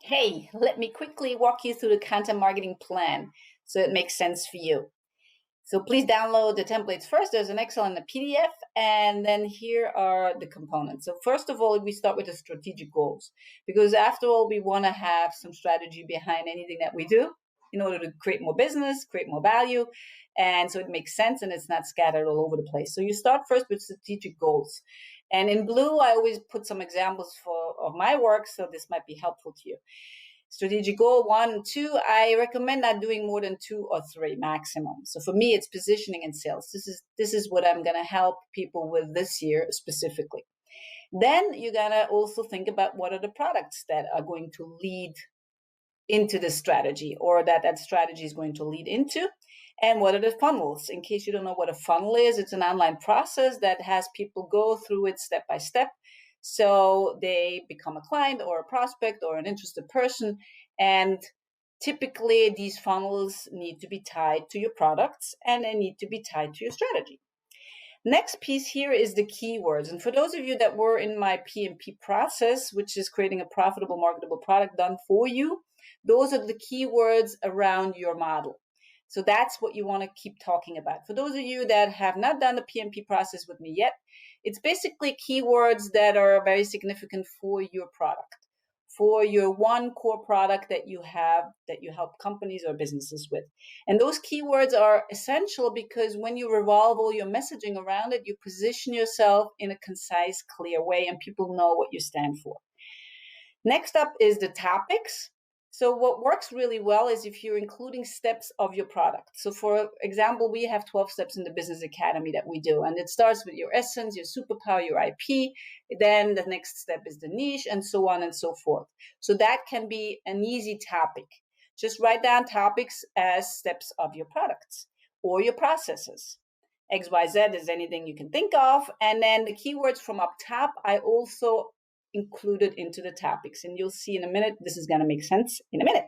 Hey, let me quickly walk you through the content marketing plan so it makes sense for you. So please download the templates first. There's an Excel and a PDF, and then here are the components. So first of all, we start with the strategic goals, because after all, we want to have some strategy behind anything that we do in order to create more business, create more value, and so it makes sense and it's not scattered all over the place. So you start first with strategic goals. And in blue, I always put some examples of my work, so this might be helpful to you. Strategic goal 1 and 2, I recommend not doing more than 2 or 3 maximum. So for me, it's positioning and sales. This is what I'm going to help people with this year specifically. Then you're going to also think about what are the products that are going to lead into the strategy, or that strategy is going to lead into, and what are the funnels. In case you don't know what a funnel is, it's an online process that has people go through it step by step, so they become a client or a prospect or an interested person. And typically these funnels need to be tied to your products, and they need to be tied to your strategy. Next piece here is the keywords. And for those of you that were in my PMP process, which is creating a profitable, marketable product done for you, those are the keywords around your model. So that's what you want to keep talking about. For those of you that have not done the PMP process with me yet, it's basically keywords that are very significant for your product, for your one core product that you have, that you help companies or businesses with. And those keywords are essential because when you revolve all your messaging around it, you position yourself in a concise, clear way, and people know what you stand for. Next up is the topics. So what works really well is if you're including steps of your product. So for example, we have 12 steps in the Business Academy that we do. And it starts with your essence, your superpower, your IP. Then the next step is the niche, and so on and so forth. So that can be an easy topic. Just write down topics as steps of your products or your processes. XYZ is anything you can think of. And then the keywords from up top, I also included into the topics. And you'll see in a minute, this is going to make sense in a minute.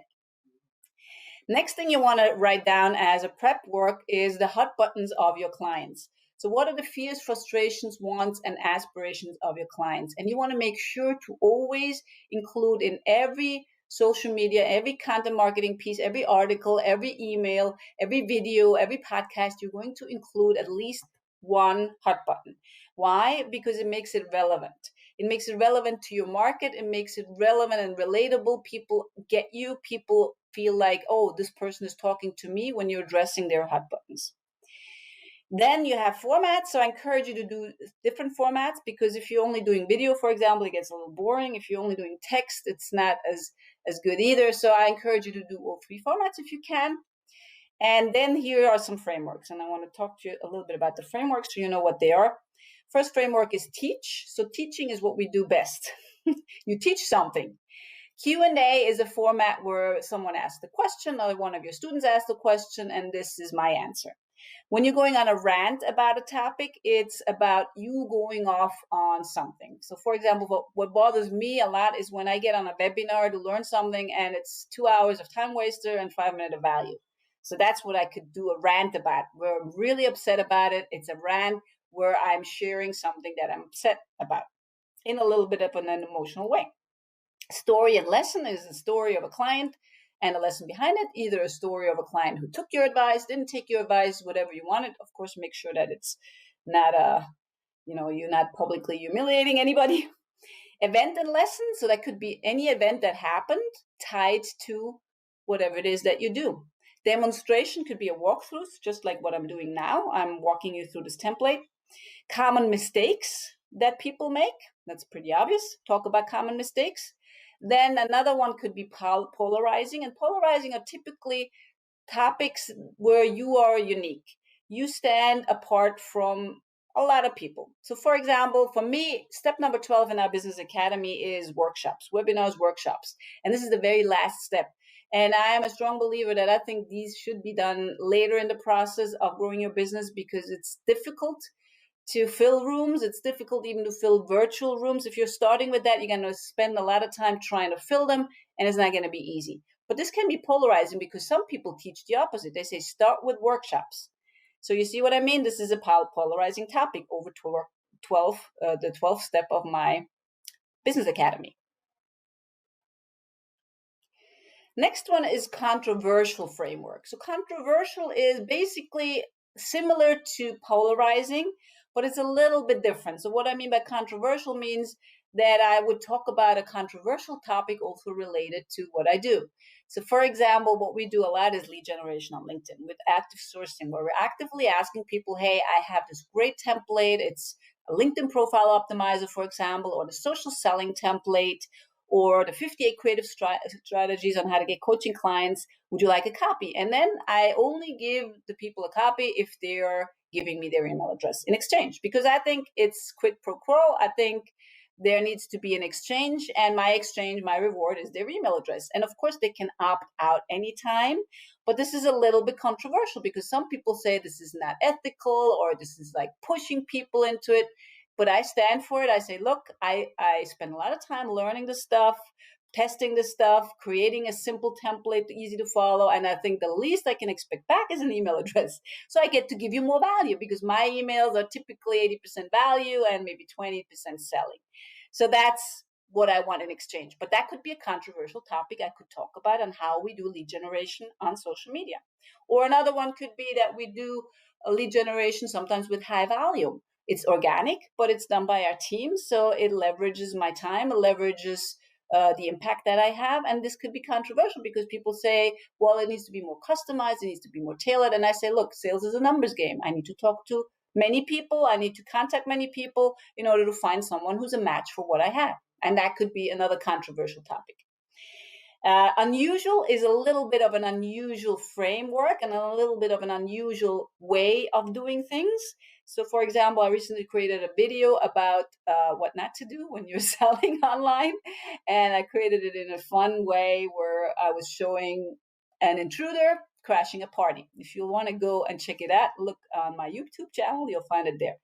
Next thing you want to write down as a prep work is the hot buttons of your clients. So what are the fears, frustrations, wants, and aspirations of your clients? And you want to make sure to always include in every social media, every content marketing piece, every article, every email, every video, every podcast, you're going to include at least one hot button. Why? Because it makes it relevant. It makes it relevant to your market. It makes it relevant and relatable. People get you. People feel like, oh, this person is talking to me when you're addressing their hot buttons. Then you have formats. So I encourage you to do different formats, because if you're only doing video, for example, it gets a little boring. If you're only doing text, it's not as good either. So I encourage you to do all 3 formats if you can. And then here are some frameworks. And I want to talk to you a little bit about the frameworks so you know what they are. First framework is teach. So teaching is what we do best. You teach something. Q&A is a format where someone asks the question, or one of your students asks the question, and this is my answer. When you're going on a rant about a topic, it's about you going off on something. So for example, what bothers me a lot is when I get on a webinar to learn something and it's 2 hours of time waster and 5 minutes of value. So that's what I could do a rant about, where I'm really upset about it. It's a rant where I'm sharing something that I'm upset about in a little bit of an emotional way. Story and lesson is the story of a client and a lesson behind it, either a story of a client who took your advice, didn't take your advice, whatever you wanted. Of course, make sure that it's not you're not publicly humiliating anybody. Event and lesson, so that could be any event that happened tied to whatever it is that you do. Demonstration could be a walkthrough, just like what I'm doing now. I'm walking you through this template. Common mistakes that people make, that's pretty obvious. Talk about common mistakes. Then another one could be polarizing, and polarizing are typically topics where you are unique. You stand apart from a lot of people. So for example, for me, step number 12 in our Business Academy is workshops, webinars, workshops. And this is the very last step. And I am a strong believer that I think these should be done later in the process of growing your business, because it's difficult to fill rooms. It's difficult even to fill virtual rooms. If you're starting with that, you're going to spend a lot of time trying to fill them, and it's not going to be easy. But this can be polarizing, because some people teach the opposite. They say start with workshops. So you see what I mean? This is a polarizing topic over 12, the 12th step of my Business Academy. Next one is controversial framework. So controversial is basically similar to polarizing, but it's a little bit different. So what I mean by controversial means that I would talk about a controversial topic also related to what I do. So for example, what we do a lot is lead generation on LinkedIn with active sourcing, where we're actively asking people, hey, I have this great template. It's a LinkedIn profile optimizer, for example, or the social selling template, or the 58 creative strategies on how to get coaching clients. Would you like a copy? And then I only give the people a copy if they're giving me their email address in exchange, because I think it's quid pro quo. I think there needs to be an exchange, and my exchange, my reward is their email address. And of course, they can opt out anytime. But this is a little bit controversial because some people say this is not ethical, or this is like pushing people into it. But I stand for it. I say, look, I spend a lot of time learning the stuff, testing the stuff, creating a simple template, easy to follow. And I think the least I can expect back is an email address. So I get to give you more value because my emails are typically 80% value and maybe 20% selling. So that's what I want in exchange. But that could be a controversial topic I could talk about on how we do lead generation on social media. Or another one could be that we do a lead generation sometimes with high volume. It's organic, but it's done by our team. So it leverages my time, it leverages the impact that I have. And this could be controversial because people say, well, it needs to be more customized, it needs to be more tailored. And I say, look, sales is a numbers game. I need to talk to many people. I need to contact many people in order to find someone who's a match for what I have. And that could be another controversial topic. Unusual is a little bit of an unusual framework and a little bit of an unusual way of doing things. So, for example, I recently created a video about what not to do when you're selling online. And I created it in a fun way where I was showing an intruder crashing a party. If you want to go and check it out, look on my YouTube channel, you'll find it there.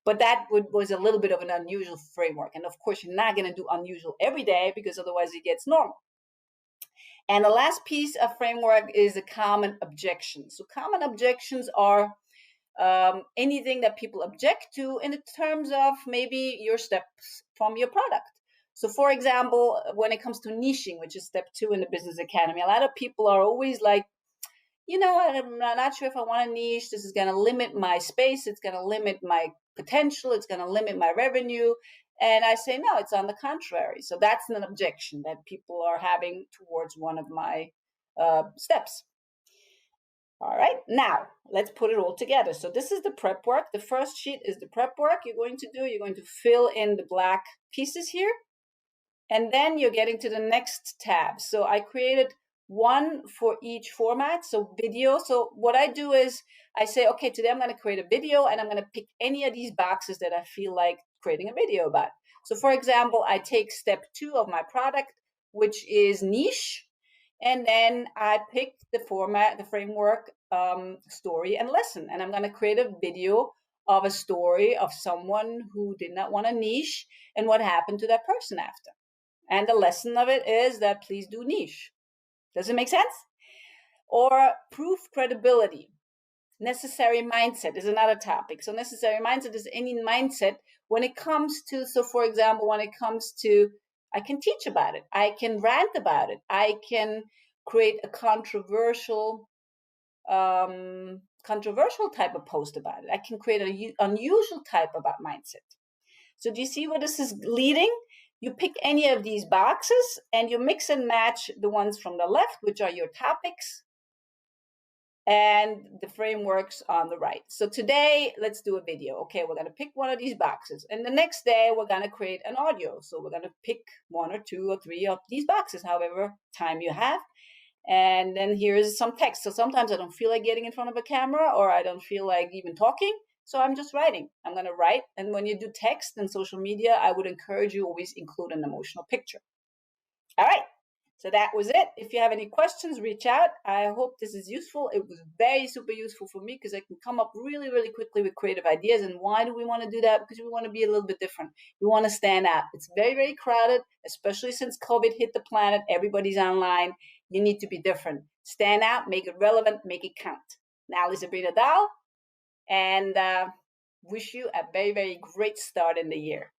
But that was a little bit of an unusual framework. And of course, you're not going to do unusual every day because otherwise it gets normal. And the last piece of framework is a common objection. So common objections are anything that people object to in terms of maybe your steps from your product. So for example, when it comes to niching, which is step 2 in the Business Academy, a lot of people are always like, I'm not sure if I want a niche. This is going to limit my space. It's going to limit my potential. It's going to limit my revenue. And I say, no, it's on the contrary. So that's an objection that people are having towards one of my steps. All right, now let's put it all together. So this is the prep work. The first sheet is the prep work you're going to do. You're going to fill in the black pieces here. And then you're getting to the next tab. So I created one for each format, so video. So what I do is I say, okay, today I'm going to create a video and I'm going to pick any of these boxes that I feel like creating a video about. So for example, I take step 2 of my product, which is niche, and then I pick the format, the framework, story and lesson, and I'm going to create a video of a story of someone who did not want a niche and what happened to that person after. And the lesson of it is that please do niche. Does it make sense? Or proof credibility. Necessary mindset is another topic. So necessary mindset is any mindset when it comes to, so for example, when it comes to, I can teach about it. I can rant about it. I can create a controversial type of post about it. I can create an unusual type of mindset. So do you see where this is leading? You pick any of these boxes and you mix and match the ones from the left, which are your topics, and the frameworks on the right. So today, let's do a video. Okay, we're going to pick one of these boxes. And the next day, we're going to create an audio. So we're going to pick 1 or 2 or 3 of these boxes, however time you have. And then here's some text. So sometimes I don't feel like getting in front of a camera, or I don't feel like even talking. So I'm just writing. I'm going to write. And when you do text and social media, I would encourage you always include an emotional picture. All right. So that was it. If you have any questions, reach out. I hope this is useful. It was very super useful for me because I can come up really, really quickly with creative ideas. And why do we want to do that? Because we want to be a little bit different. We want to stand out. It's very, very crowded, especially since COVID hit the planet. Everybody's online. You need to be different. Stand out, make it relevant, make it count. Now, Sabrina Dahl, and wish you a very, very great start in the year.